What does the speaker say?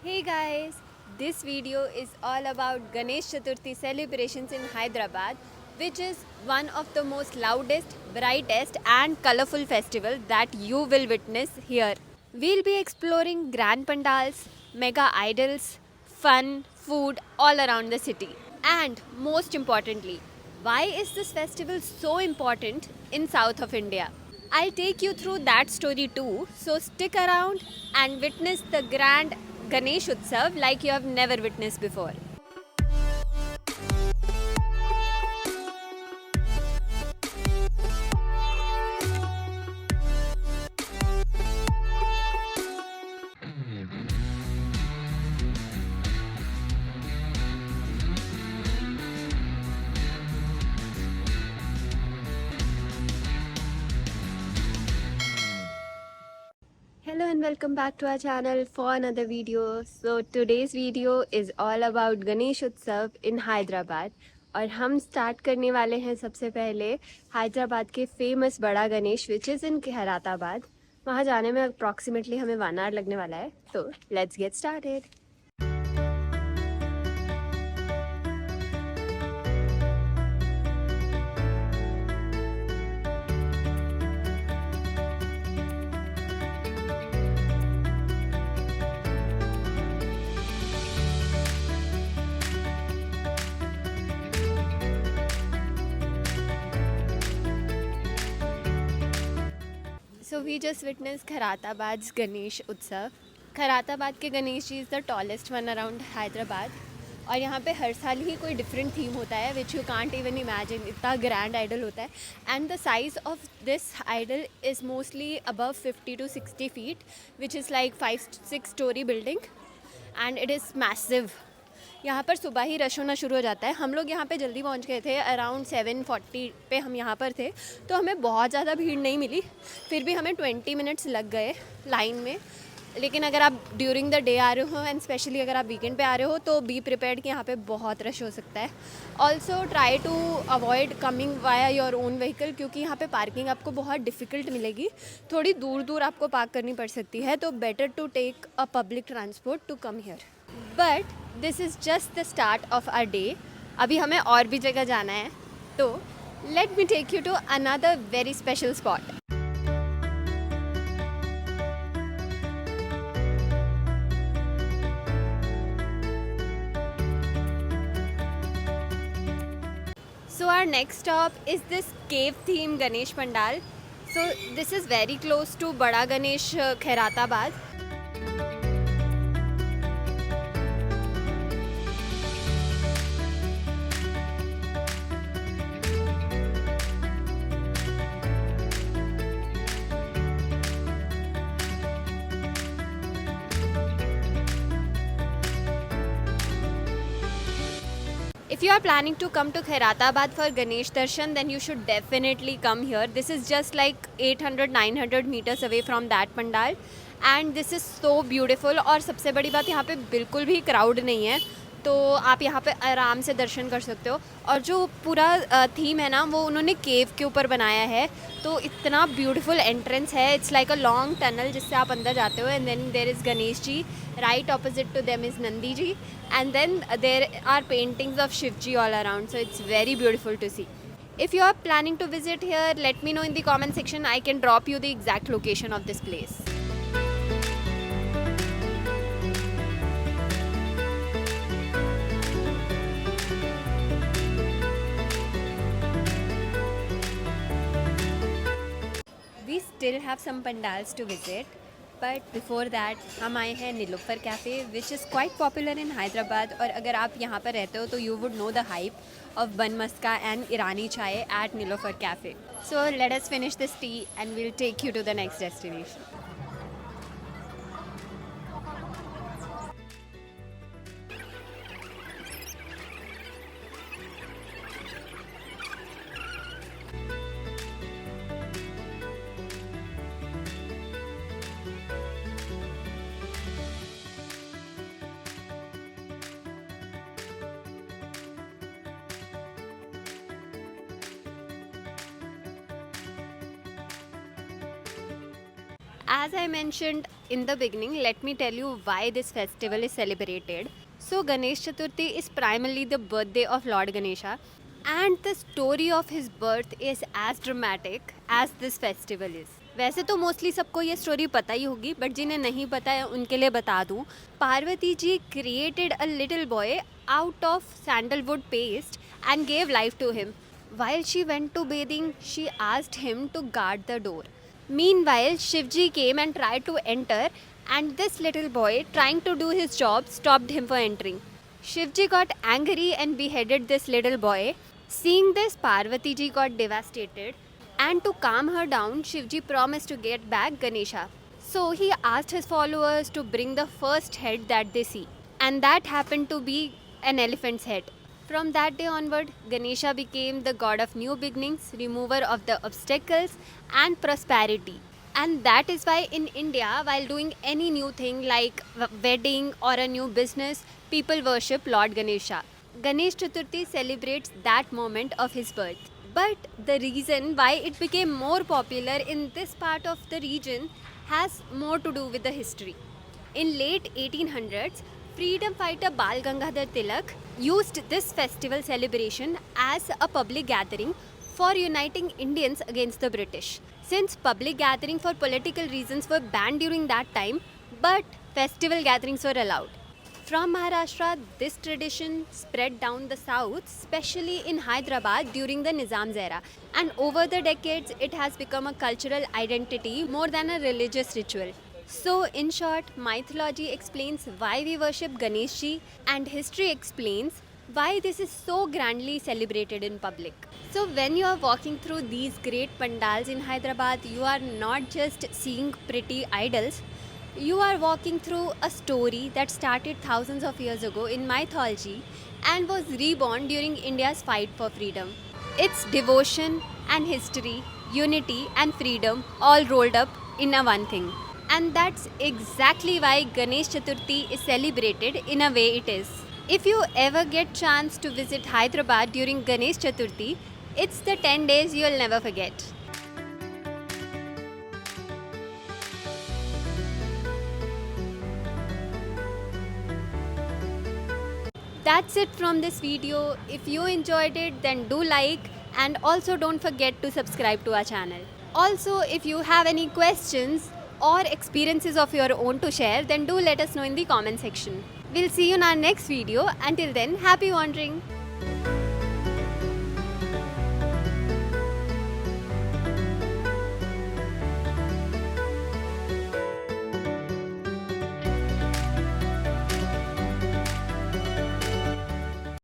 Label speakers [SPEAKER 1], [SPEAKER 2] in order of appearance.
[SPEAKER 1] Hey guys, this video is all about Ganesh Chaturthi celebrations in Hyderabad, which is one of the most loudest, brightest, and colorful festival that you will witness here. We'll be exploring grand pandals, mega idols, fun, food all around the city. And most importantly, why is this festival so important in south of India? I'll take you through that story too, so stick around and witness the grand Ganesh Utsav like you have never witnessed before. Hello and welcome back to our channel for another video. So today's video is all about Ganesh Utsav in Hyderabad और हम start करने वाले हैं सबसे पहले हैदराबाद के famous बड़ा Ganesh which is in Khairatabad. वहाँ जाने में अप्रॉक्सीमेटली हमें 1 आवर लगने वाला है. तो let's get started. So we just witnessed Kharatabad's Ganesh Utsav. Khairatabad के Ganesh ji is the tallest one around Hyderabad और यहाँ पे हर साल ही कोई डिफरेंट थीम होता है which you can't even imagine. इतना ग्रैंड आइडल होता है and the size of this idol is mostly above 50 to 60 feet which is like 5-6 story building and it is massive. यहाँ पर सुबह ही रश होना शुरू हो जाता है. हम लोग यहाँ पे जल्दी पहुँच गए थे, अराउंड 7:40 पे हम यहाँ पर थे, तो हमें बहुत ज़्यादा भीड़ नहीं मिली. फिर भी हमें 20 minutes लग गए लाइन में. लेकिन अगर आप ड्यूरिंग द डे आ रहे हो एंड स्पेशली अगर आप वीकेंड पे आ रहे हो तो बी प्रिपेयर्ड कि यहाँ पे बहुत रश हो सकता है. Also try to avoid coming via your own vehicle क्योंकि यहाँ पे पार्किंग आपको बहुत डिफ़िकल्ट मिलेगी. थोड़ी दूर दूर आपको पार्क करनी पड़ सकती है, तो better to take a public transport to come here. But this is just the start of our day. अभी हमें और भी जगह जाना है, तो let me take you to another very special spot. So our next stop is this cave theme Ganesh Pandal. So this is very close to Bada Ganesh Khairatabad. If you are planning to come to Khairatabad for Ganesh Darshan, then you should definitely come here. This is just like 800-900 meters away from that pandal. And this is so beautiful. और सबसे बड़ी बात यहाँ पे बिल्कुल भी crowd नहीं है, तो आप यहाँ पे आराम से दर्शन कर सकते हो. और जो पूरा थीम है ना, वो उन्होंने केव के ऊपर बनाया है, तो इतना ब्यूटीफुल एंट्रेंस है. It's like a long tunnel जिससे आप अंदर जाते हो and then there is Ganesh ji. Right opposite to them is Nandi ji and then there are paintings of Shiv ji all around. So it's very beautiful to see. If you are planning to visit here, let me know in the comment section. I can drop you the exact location of this place. We still have some pandals to visit, but before that हम आए हैं Niloufer cafe which is quite popular in Hyderabad. और अगर आप यहाँ पर रहते हो तो you would know the hype of bun maska and Irani chai at Nilofer Cafe. So let us finish this tea and we'll take you to the next destination. As I mentioned, In the beginning, let me tell you why this festival is celebrated. So, Ganesh Chaturthi is primarily the birthday of Lord Ganesha, and the story of his birth is as dramatic as this festival is. वैसे तो mostly सबको ये story पता ही होगी, but जिन्हें नहीं पता है उनके लिए बता दूँ. Parvati ji created a little boy out of sandalwood paste and gave life to him. While she went to bathing, she asked him to guard the door. Meanwhile, Shivji came and tried to enter, and this little boy, trying to do his job, stopped him from entering. Shivji got angry and beheaded this little boy. Seeing this, Parvati ji got devastated, and to calm her down, Shivji promised to get back Ganesha. So he asked his followers to bring the first head that they see, and that happened to be an elephant's head. From that day onward, Ganesha became the god of new beginnings, remover of the obstacles, and prosperity. And that is why in India, while doing any new thing like wedding or a new business, people worship Lord Ganesha. Ganesh Chaturthi celebrates that moment of his birth. But the reason why it became more popular in this part of the region has more to do with the history. In late 1800s, freedom fighter Bal Gangadhar Tilak used this festival celebration as a public gathering for uniting Indians against the British. Since public gatherings for political reasons were banned during that time, but festival gatherings were allowed. From Maharashtra, this tradition spread down the south, especially in Hyderabad during the Nizam's era. And over the decades, it has become a cultural identity more than a religious ritual. So, in short, mythology explains why we worship Ganeshji, and history explains why this is so grandly celebrated in public. So, when you are walking through these great pandals in Hyderabad, you are not just seeing pretty idols, you are walking through a story that started thousands of years ago in mythology and was reborn during India's fight for freedom. It's devotion and history, unity and freedom all rolled up in a one thing. And that's exactly why Ganesh Chaturthi is celebrated in a way it is. If you ever get chance to visit Hyderabad during Ganesh Chaturthi, it's the 10 days you'll never forget. That's it from this video. If you enjoyed it, then do like, and also don't forget to subscribe to our channel. Also, if you have any questions or experiences of your own to share, then do let us know in the comment section. We'll see you in our next video. Until then, happy wandering!